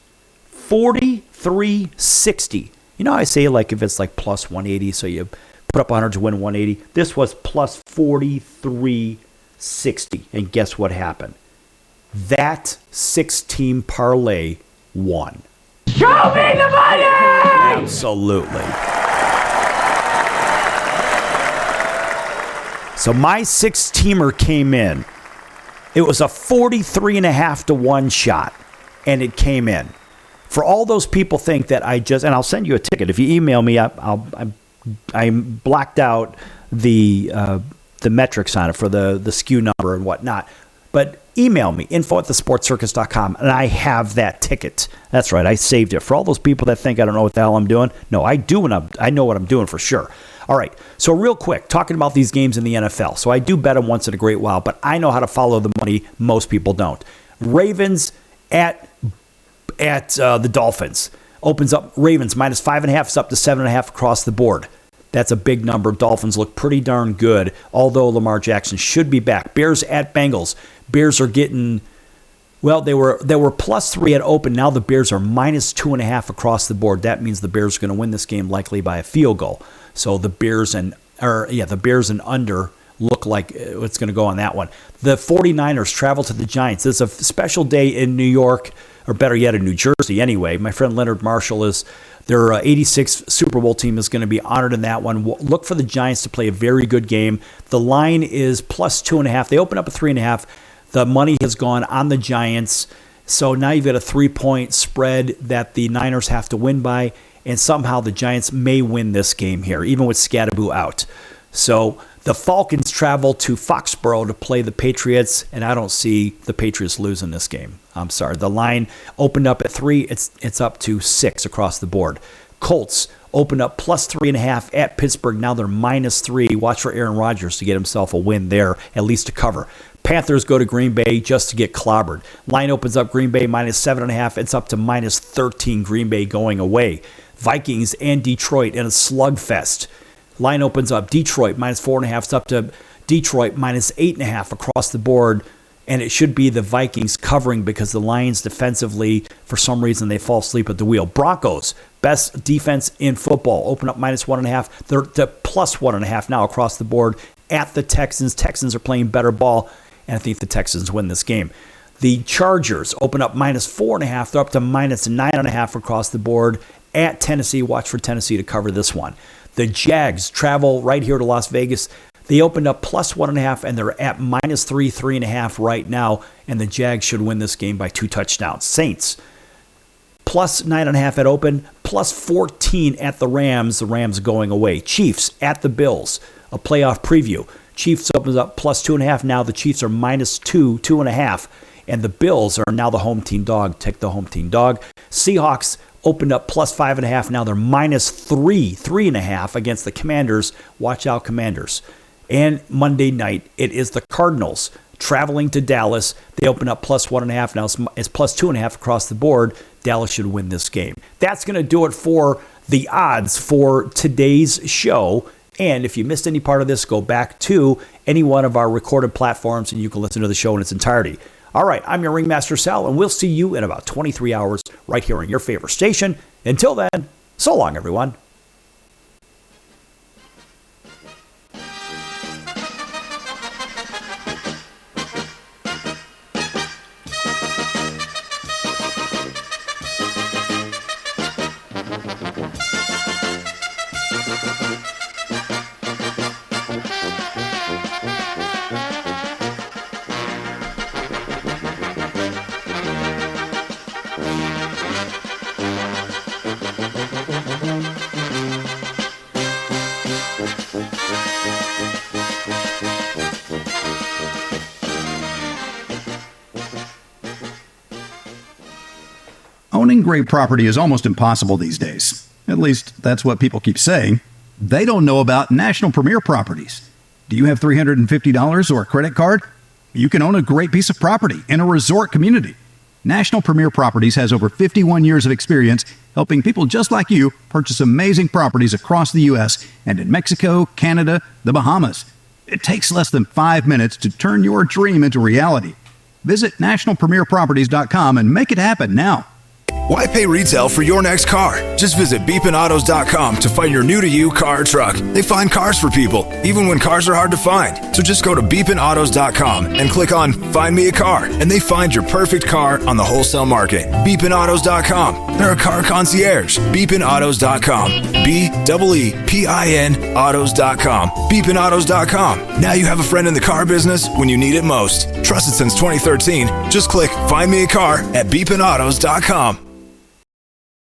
43.60. You know how I say like if it's like plus 180, so you put up 100 to win 180. This was plus 43.60. And guess what happened? That 6-team parlay won. Show me the money! Absolutely. So my 6-teamer came in. It was a 43.5 to 1 shot, and it came in. For all those people think that and I'll send you a ticket. If you email me, I blacked out the metrics on it for the SKU number and whatnot. But email me, info@thesportscircus.com, and I have that ticket. That's right, I saved it. For all those people that think I don't know what the hell I'm doing, no, I do, and I know what I'm doing for sure. All right, so real quick, talking about these games in the NFL. So I do bet them once in a great while, but I know how to follow the money. Most people don't. Ravens at the Dolphins. Opens up, Ravens minus 5.5 is up to 7.5 across the board. That's a big number. Dolphins look pretty darn good, although Lamar Jackson should be back. Bears at Bengals. Bears are getting Well, they were +3 at open. Now the Bears are -2.5 across the board. That means the Bears are going to win this game likely by a field goal. So the Bears and under look like it's going to go on that one. The 49ers travel to the Giants. It's a special day in New York, or better yet, in New Jersey anyway. My friend Leonard Marshall their 86 Super Bowl team is going to be honored in that one. Look for the Giants to play a very good game. The line is +2.5. They open up at 3.5. The money has gone on the Giants. So now you've got a 3-point spread that the Niners have to win by. And somehow the Giants may win this game here, even with Scadaboo out. So the Falcons travel to Foxborough to play the Patriots, and I don't see the Patriots losing this game. I'm sorry. The line opened up at 3. It's up to 6 across the board. Colts opened up +3.5 at Pittsburgh. Now they're -3. Watch for Aaron Rodgers to get himself a win there, at least to cover. Panthers go to Green Bay just to get clobbered. Line opens up Green Bay -7.5. It's up to -13. Green Bay going away. Vikings and Detroit in a slugfest. Line opens up Detroit -4.5. It's up to Detroit -8.5 across the board. And it should be the Vikings covering because the Lions defensively, for some reason, they fall asleep at the wheel. Broncos, best defense in football, open up -1.5. They're to +1.5 now across the board at the Texans. Texans are playing better ball, and I think the Texans win this game. The Chargers open up -4.5. They're up to -9.5 across the board at Tennessee. Watch for Tennessee to cover this one. The Jags travel right here to Las Vegas. They opened up +1.5, and they're at -3, 3.5 right now, and the Jags should win this game by 2 touchdowns. Saints, +9.5 at open, +14 at the Rams going away. Chiefs at the Bills, a playoff preview. Chiefs opens up +2.5. Now the Chiefs are -2, 2.5, and the Bills are now the home team dog. Take the home team dog. Seahawks opened up +5.5. Now they're -3, 3.5 against the Commanders. Watch out, Commanders. And Monday night, it is the Cardinals traveling to Dallas. They open up +1.5. Now it's +2.5 across the board. Dallas should win this game. That's going to do it for the odds for today's show. And if you missed any part of this, go back to any one of our recorded platforms and you can listen to the show in its entirety. All right, I'm your Ringmaster Sal, and we'll see you in about 23 hours right here on your favorite station. Until then, so long, everyone. Owning great property is almost impossible these days. At least, that's what people keep saying. They don't know about National Premier Properties. Do you have $350 or a credit card? You can own a great piece of property in a resort community. National Premier Properties has over 51 years of experience helping people just like you purchase amazing properties across the U.S. and in Mexico, Canada, the Bahamas. It takes less than 5 minutes to turn your dream into reality. Visit nationalpremierproperties.com and make it happen now. Why pay retail for your next car? Just visit beepinautos.com to find your new-to-you car or truck. They find cars for people, even when cars are hard to find. So just go to beepinautos.com and click on Find Me a Car, and they find your perfect car on the wholesale market. Beepinautos.com. They're a car concierge. Beepinautos.com. BEEPIN autos.com. Beepinautos.com. Now you have a friend in the car business when you need it most. Trusted since 2013. Just click Find Me a Car at beepinautos.com.